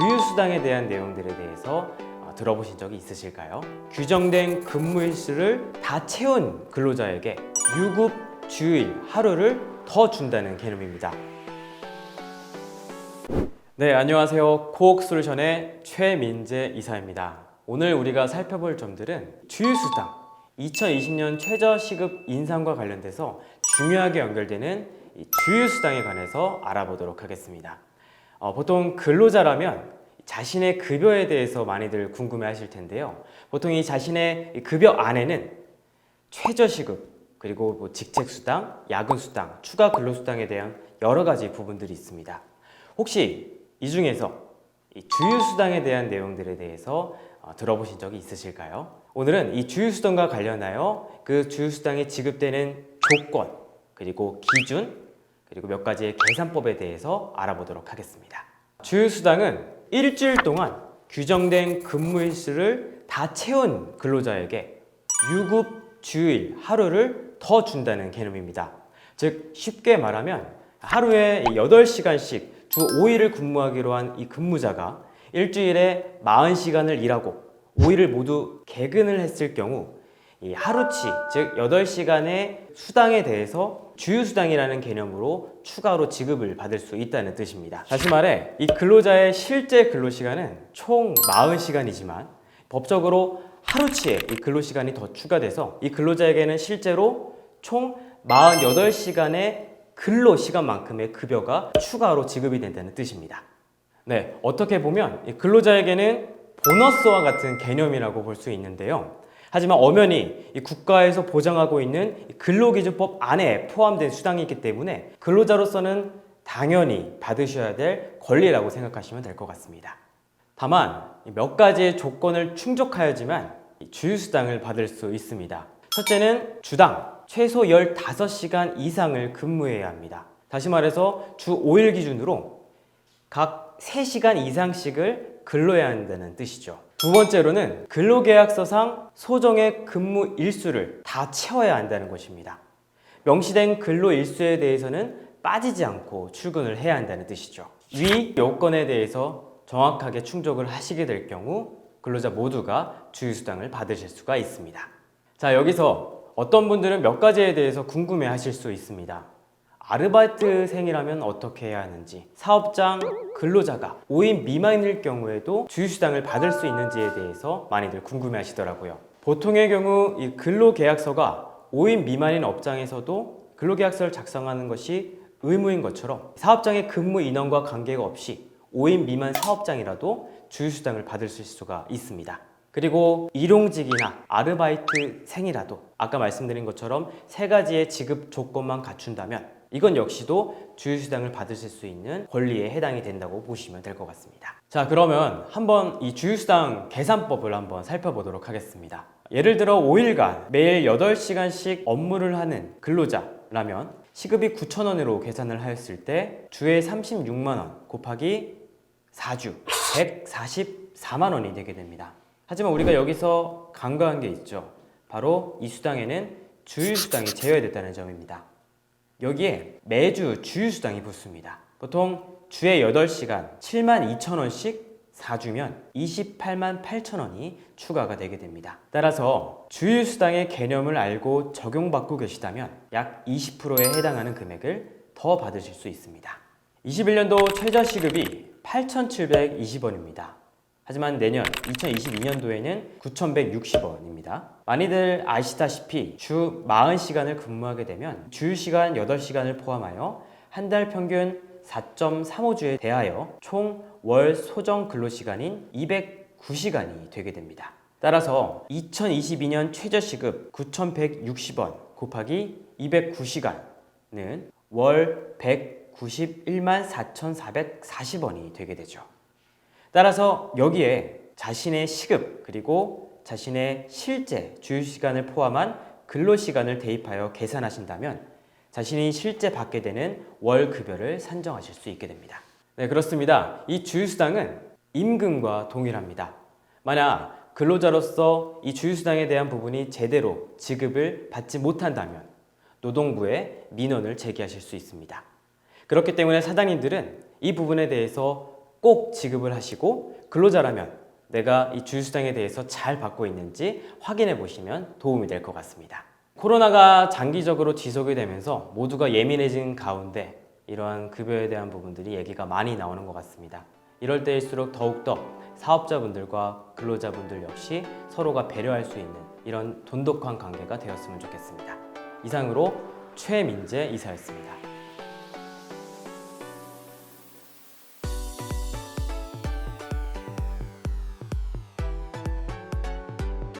주휴수당에 대한 내용들에 대해서 들어보신 적이 있으실까요? 규정된 근무일수를 다 채운 근로자에게 유급 주일 하루를 더 준다는 개념입니다. 네, 안녕하세요. 코옥솔루션의 최민재 이사입니다. 오늘 우리가 살펴볼 점들은 주휴수당, 2020년 최저시급 인상과 관련돼서 중요하게 연결되는 이 주휴수당에 관해서 알아보도록 하겠습니다. 보통 근로자라면 자신의 급여에 대해서 많이들 궁금해 하실 텐데요. 보통 이 자신의 급여 안에는 최저시급, 그리고 직책수당, 야근수당, 추가 근로수당에 대한 여러 가지 부분들이 있습니다. 혹시 이 중에서 이 주휴수당에 대한 내용들에 대해서 들어보신 적이 있으실까요? 오늘은 이 주휴수당과 관련하여 그 주휴수당이 지급되는 조건, 그리고 기준, 그리고 몇 가지의 계산법에 대해서 알아보도록 하겠습니다. 주휴수당은 일주일 동안 규정된 근무일수를 다 채운 근로자에게 유급 주일 하루를 더 준다는 개념입니다. 즉 쉽게 말하면 하루에 8시간씩 주 5일을 근무하기로 한 이 근무자가 일주일에 40시간을 일하고 5일을 모두 개근을 했을 경우 이 하루치, 즉 8시간의 수당에 대해서 주휴수당이라는 개념으로 추가로 지급을 받을 수 있다는 뜻입니다. 다시 말해 이 근로자의 실제 근로시간은 총 40시간이지만 법적으로 하루치의 이 근로시간이 더 추가돼서 이 근로자에게는 실제로 총 48시간의 근로시간만큼의 급여가 추가로 지급이 된다는 뜻입니다. 네, 어떻게 보면 이 근로자에게는 보너스와 같은 개념이라고 볼 수 있는데요. 하지만 엄연히 이 국가에서 보장하고 있는 근로기준법 안에 포함된 수당이기 때문에 근로자로서는 당연히 받으셔야 될 권리라고 생각하시면 될 것 같습니다. 다만 몇 가지의 조건을 충족하여야지만 주휴수당을 받을 수 있습니다. 첫째는 주당 최소 15시간 이상을 근무해야 합니다. 다시 말해서 주 5일 기준으로 각 3시간 이상씩을 근로해야 한다는 뜻이죠. 두 번째로는 근로계약서상 소정의 근무 일수를 다 채워야 한다는 것입니다. 명시된 근로 일수에 대해서는 빠지지 않고 출근을 해야 한다는 뜻이죠. 위 요건에 대해서 정확하게 충족을 하시게 될 경우 근로자 모두가 주휴수당을 받으실 수가 있습니다. 자, 여기서 어떤 분들은 몇 가지에 대해서 궁금해 하실 수 있습니다. 아르바이트생이라면 어떻게 해야 하는지, 사업장 근로자가 5인 미만일 경우에도 주휴수당을 받을 수 있는지에 대해서 많이들 궁금해 하시더라고요. 보통의 경우 이 근로계약서가 5인 미만인 업장에서도 근로계약서를 작성하는 것이 의무인 것처럼 사업장의 근무 인원과 관계가 없이 5인 미만 사업장이라도 주휴수당을 받으실 수가 있습니다. 그리고 일용직이나 아르바이트생이라도 아까 말씀드린 것처럼 3가지의 지급 조건만 갖춘다면 이건 역시도 주휴수당을 받으실 수 있는 권리에 해당이 된다고 보시면 될 것 같습니다. 자, 그러면 한번 이 주휴수당 계산법을 한번 살펴보도록 하겠습니다. 예를 들어 5일간 매일 8시간씩 업무를 하는 근로자라면 시급이 9,000원으로 계산을 하였을 때 주에 36만 원 곱하기 4주 144만 원이 되게 됩니다. 하지만 우리가 여기서 간과한 게 있죠. 바로 이 수당에는 주휴수당이 제외됐다는 점입니다. 여기에 매주 주휴수당이 붙습니다. 보통 주에 8시간 72,000원씩 4주면 28만 8천원이 추가가 되게 됩니다. 따라서 주휴수당의 개념을 알고 적용받고 계시다면 약 20%에 해당하는 금액을 더 받으실 수 있습니다. 21년도 최저시급이 8,720원입니다. 하지만 내년 2022년도에는 9,160원입니다. 많이들 아시다시피 주 40시간을 근무하게 되면 주휴시간 8시간을 포함하여 한 달 평균 4.35주에 대하여 총 월 소정 근로시간인 209시간이 되게 됩니다. 따라서 2022년 최저시급 9,160원 곱하기 209시간은 월 191만 4,440원이 되게 되죠. 따라서 여기에 자신의 시급 그리고 자신의 실제 주휴시간을 포함한 근로시간을 대입하여 계산하신다면 자신이 실제 받게 되는 월급여를 산정하실 수 있게 됩니다. 네, 그렇습니다. 이 주휴수당은 임금과 동일합니다. 만약 근로자로서 이 주휴수당에 대한 부분이 제대로 지급을 받지 못한다면 노동부에 민원을 제기하실 수 있습니다. 그렇기 때문에 사장님들은 이 부분에 대해서 꼭 지급을 하시고 근로자라면 내가 이 주휴수당에 대해서 잘 받고 있는지 확인해 보시면 도움이 될 것 같습니다. 코로나가 장기적으로 지속이 되면서 모두가 예민해진 가운데 이러한 급여에 대한 부분들이 얘기가 많이 나오는 것 같습니다. 이럴 때일수록 더욱더 사업자분들과 근로자분들 역시 서로가 배려할 수 있는 이런 돈독한 관계가 되었으면 좋겠습니다. 이상으로 최민재 이사였습니다.